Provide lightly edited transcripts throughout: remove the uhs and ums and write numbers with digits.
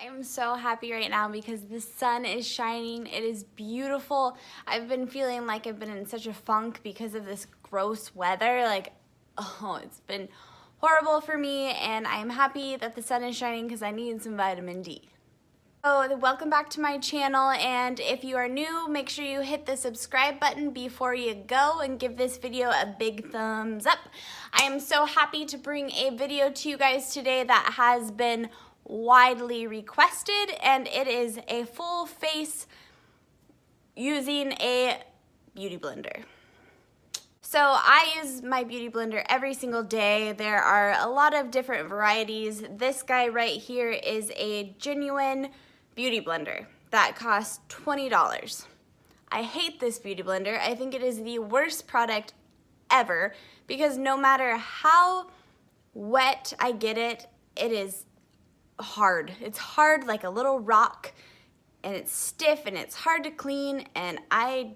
I am so happy right now because the sun is shining. It is beautiful. I've been feeling like I've been in such a funk because of this gross weather. It's been horrible for me, and I'm happy that the sun is shining because I need some vitamin D. So welcome back to my channel, and if you are new, make sure you hit the subscribe button before you go and give this video a big thumbs up. I am so happy to bring a video to you guys today that has been widely requested, and it is a full face using a beauty blender. So I use my beauty blender every single day. There are a lot of different varieties. This guy right here is a genuine beauty blender that costs $20. I hate this beauty blender. I think it is the worst product ever because no matter how wet I get it, it is hard. It's hard like a little rock, and it's stiff and it's hard to clean, and I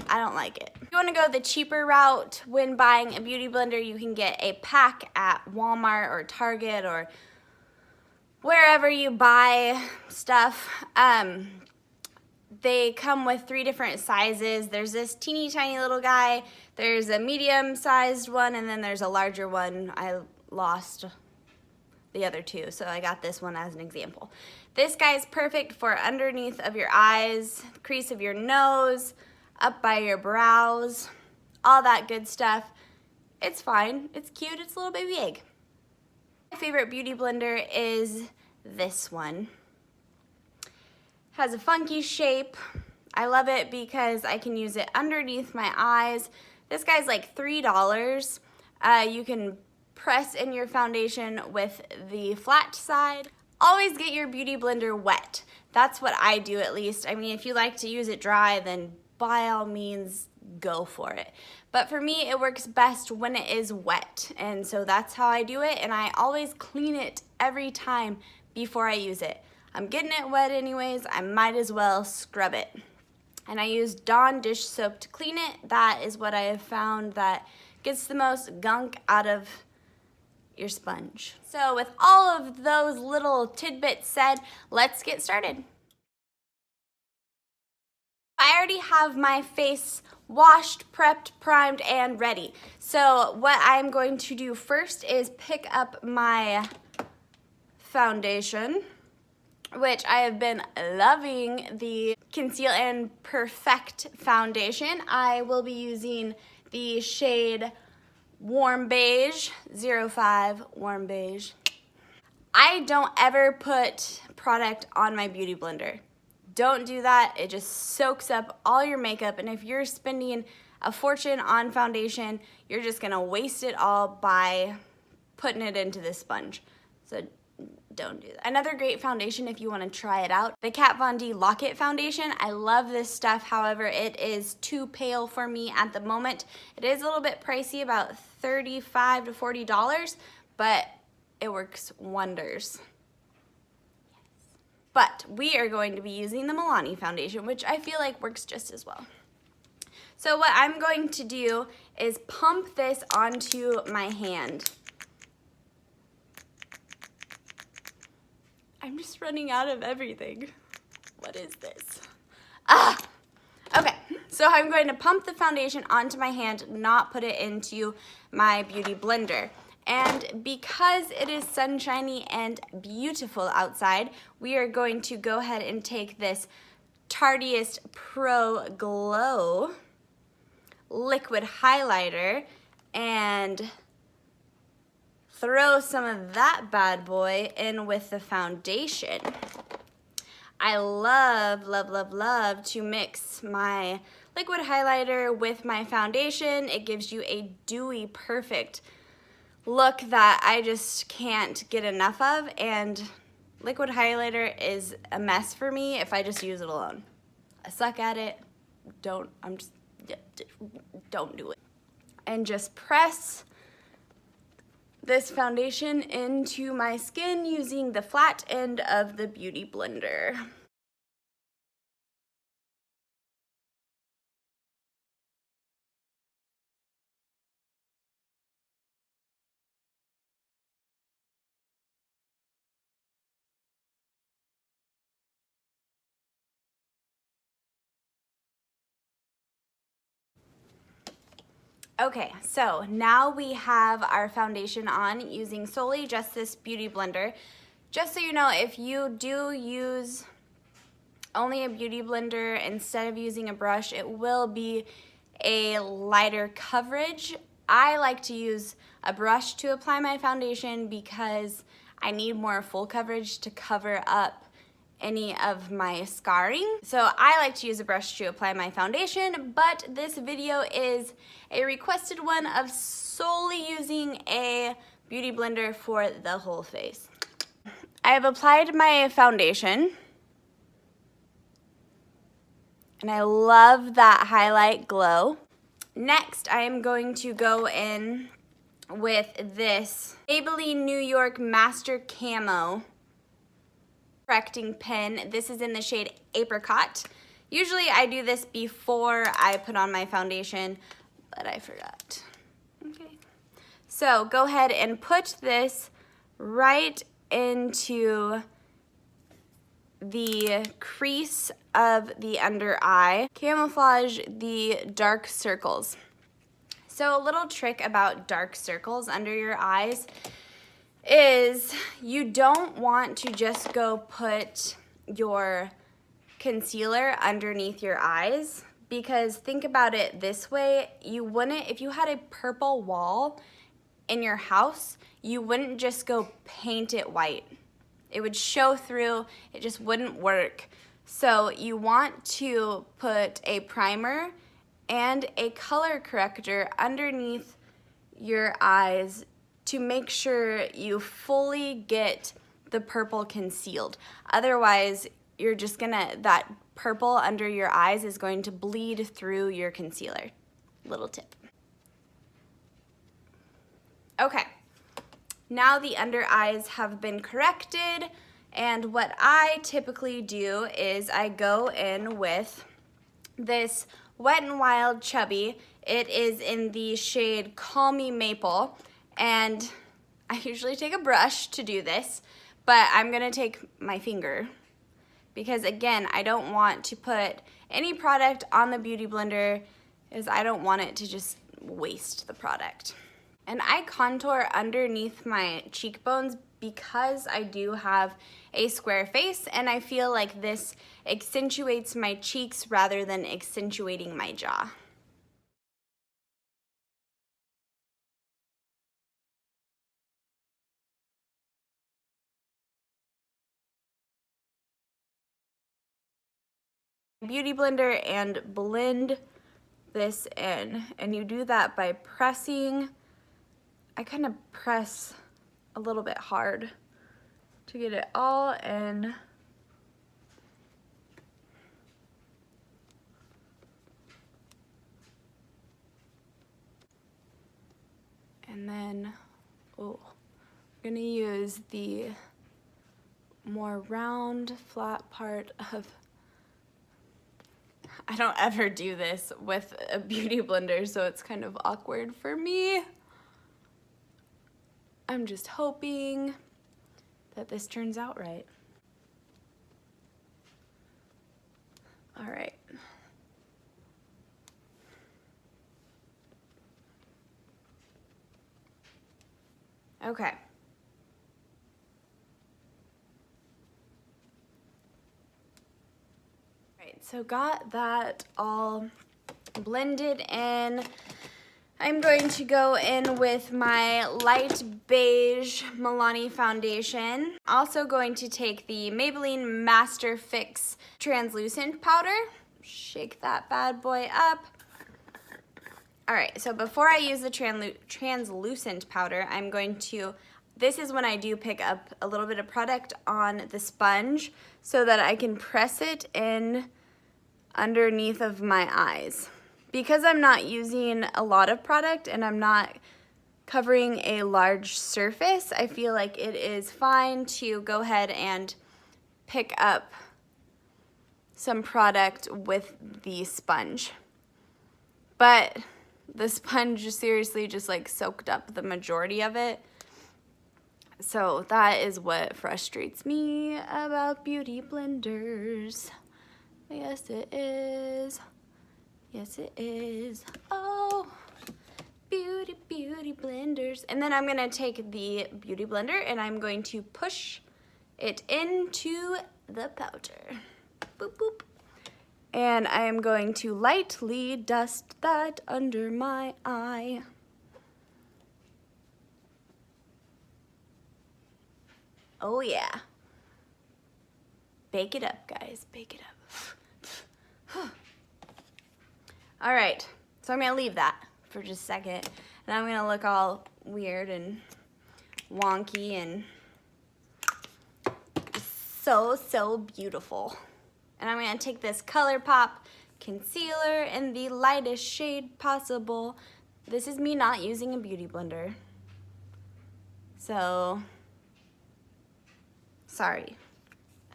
don't like it. If you want to go the cheaper route when buying a beauty blender, you can get a pack at Walmart or Target or wherever you buy stuff. They come with 3 different sizes. There's this teeny tiny little guy, there's a medium sized one, and then there's a larger one. I lost the other 2, so I got this one as an example. This guy is perfect for underneath of your eyes, crease of your nose, up by your brows, all that good stuff. It's fine, it's cute, it's a little baby egg. My favorite beauty blender is this one. Has a funky shape. I love it because I can use it underneath my eyes. This guy's like $3. You can press in your foundation with the flat side. Always get your beauty blender wet. That's what I do, at least. I mean, if you like to use it dry, then by all means go for it. But for me, it works best when it is wet, and so that's how I do it, and I always clean it every time before I use it. I'm getting it wet anyways, I might as well scrub it. And I use Dawn dish soap to clean it. That is what I have found that gets the most gunk out of your sponge. So with all of those little tidbits said, let's get started. I already have my face washed, prepped, primed, and ready. So what I'm going to do first is pick up my foundation, which I have been loving, the Conceal and Perfect foundation. I will be using the shade Warm Beige, 05 Warm Beige. I don't ever put product on my beauty blender. Don't do that. It just soaks up all your makeup, and if you're spending a fortune on foundation, you're just gonna waste it all by putting it into this sponge. So don't do that. Another great foundation if you want to try it out, the Kat Von D Lock-It foundation. I love this stuff, however, it is too pale for me at the moment. It is a little bit pricey, about $35 to $40, but it works wonders. But we are going to be using the Milani foundation, which I feel like works just as well. So what I'm going to do is pump this onto my hand. I'm just running out of everything. What is this? Okay, so I'm going to pump the foundation onto my hand, not put it into my beauty blender. And because it is sunshiny and beautiful outside, we are going to go ahead and take this Tarteist Pro Glow liquid highlighter and throw some of that bad boy in with the foundation. I love, love, love, love to mix my liquid highlighter with my foundation. It gives you a dewy, perfect look that I just can't get enough of, and liquid highlighter is a mess for me if I just use it alone. I suck at it. Don't do it. And just press this foundation into my skin using the flat end of the beauty blender. Okay, so now we have our foundation on using solely just this Beauty Blender. Just so you know, if you do use only a Beauty Blender instead of using a brush, it will be a lighter coverage. I like to use a brush to apply my foundation because I need more full coverage to cover up any of my scarring. So I like to use a brush to apply my foundation, but this video is a requested one of solely using a Beauty Blender for the whole face. I have applied my foundation, and I love that highlight glow. Next, I am going to go in with this Maybelline New York Master Camo correcting pen. This is in the shade Apricot. Usually I do this before I put on my foundation, but I forgot. Okay. So go ahead and put this right into the crease of the under eye. Camouflage the dark circles. So a little trick about dark circles under your eyes is you don't want to just go put your concealer underneath your eyes, because think about it this way, you wouldn't, if you had a purple wall in your house, you wouldn't just go paint it white. It would show through, it just wouldn't work. So you want to put a primer and a color corrector underneath your eyes to make sure you fully get the purple concealed. Otherwise, you're just gonna, that purple under your eyes is going to bleed through your concealer. Little tip. Okay, now the under eyes have been corrected, and what I typically do is I go in with this Wet n Wild Chubby. It is in the shade Call Me Maple, and I usually take a brush to do this, but I'm gonna take my finger because, again, I don't want to put any product on the Beauty Blender, as I don't want it to just waste the product. And I contour underneath my cheekbones because I do have a square face, and I feel like this accentuates my cheeks rather than accentuating my jaw. Beauty Blender and blend this in, and you do that by pressing. I kind of press a little bit hard to get it all in. And then, oh, I'm gonna use the more round, flat part of, I don't ever do this with a Beauty Blender, so it's kind of awkward for me. I'm just hoping that this turns out right. All right. Okay. Right, so got that all blended in. I'm going to go in with my light beige Milani foundation. Also going to take the Maybelline Master Fix translucent powder. Shake that bad boy up. All right, so before I use the translucent powder, I'm going to, this is when I do pick up a little bit of product on the sponge so that I can press it in underneath of my eyes. Because I'm not using a lot of product and I'm not covering a large surface, I feel like it is fine to go ahead and pick up some product with the sponge. But the sponge seriously just like soaked up the majority of it. So that is what frustrates me about Beauty Blenders. Yes, it is. Yes, it is. Oh, Beauty blenders. And then I'm gonna take the beauty blender and I'm going to push it into the powder. Boop, boop. And I am going to lightly dust that under my eye. Oh yeah. Bake it up, guys, bake it up. All right, so I'm gonna leave that for just a second, and I'm gonna look all weird and wonky and so beautiful. And I'm gonna take this ColourPop concealer in the lightest shade possible. This is me not using a beauty blender, so sorry.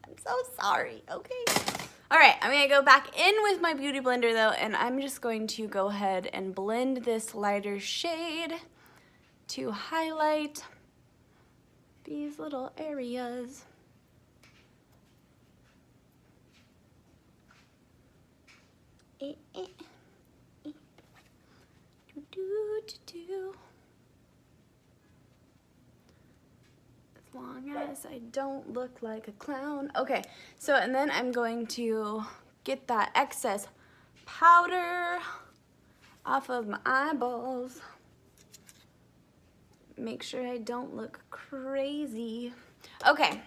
I'm so sorry, okay? All right, I'm gonna go back in with my beauty blender though, and I'm just going to go ahead and blend this lighter shade to highlight these little areas. As long as I don't look like a clown. Okay, so and then I'm going to get that excess powder off of my eyeballs. Make sure I don't look crazy. Okay,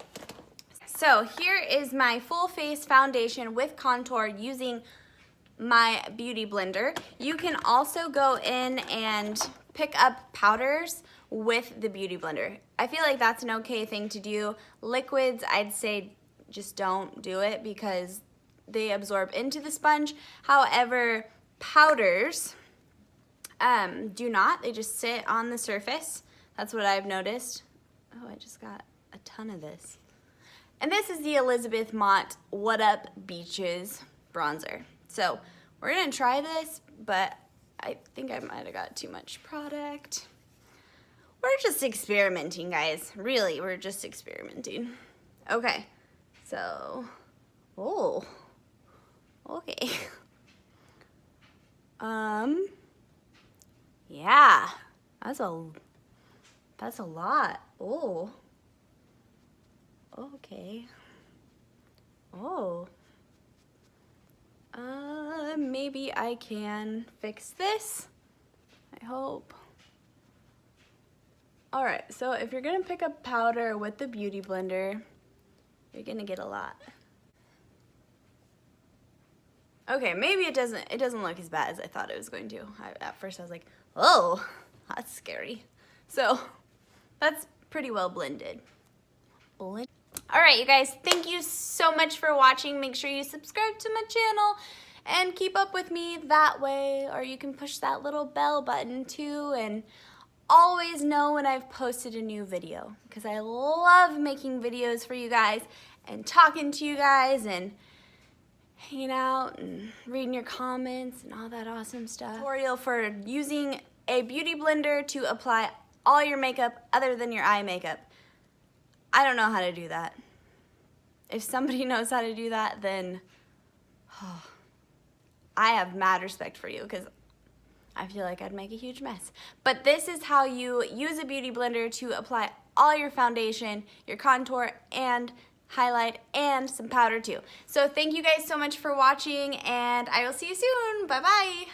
so here is my full face foundation with contour using my beauty blender. You can also go in and pick up powders with the beauty blender. I feel like that's an okay thing to do. Liquids, I'd say just don't do it because they absorb into the sponge. However, powders do not. They just sit on the surface. That's what I've noticed. Oh, I just got a ton of this. And this is the Elizabeth Mott What Up Beaches bronzer. So we're gonna try this, but I think I might have got too much product. We're just experimenting, guys. Really, we're just experimenting. Okay, so, oh, okay. Yeah, that's a lot. Oh, okay. Oh. Maybe I can fix this. I hope. All right, so if you're gonna pick up powder with the beauty blender, you're gonna get a lot. Okay, maybe it doesn't look as bad as I thought it was going to. At first I was like, oh, that's scary. So that's pretty well blended. All right, you guys, thank you so much for watching. Make sure you subscribe to my channel and keep up with me that way, or you can push that little bell button too and always know when I've posted a new video, because I love making videos for you guys and talking to you guys and hanging out and reading your comments and all that awesome stuff. Tutorial for using a beauty blender to apply all your makeup other than your eye makeup. I don't know how to do that. If somebody knows how to do that, then I have mad respect for you, because I feel like I'd make a huge mess. But this is how you use a beauty blender to apply all your foundation, your contour, and highlight, and some powder too. So thank you guys so much for watching, and I will see you soon. Bye-bye.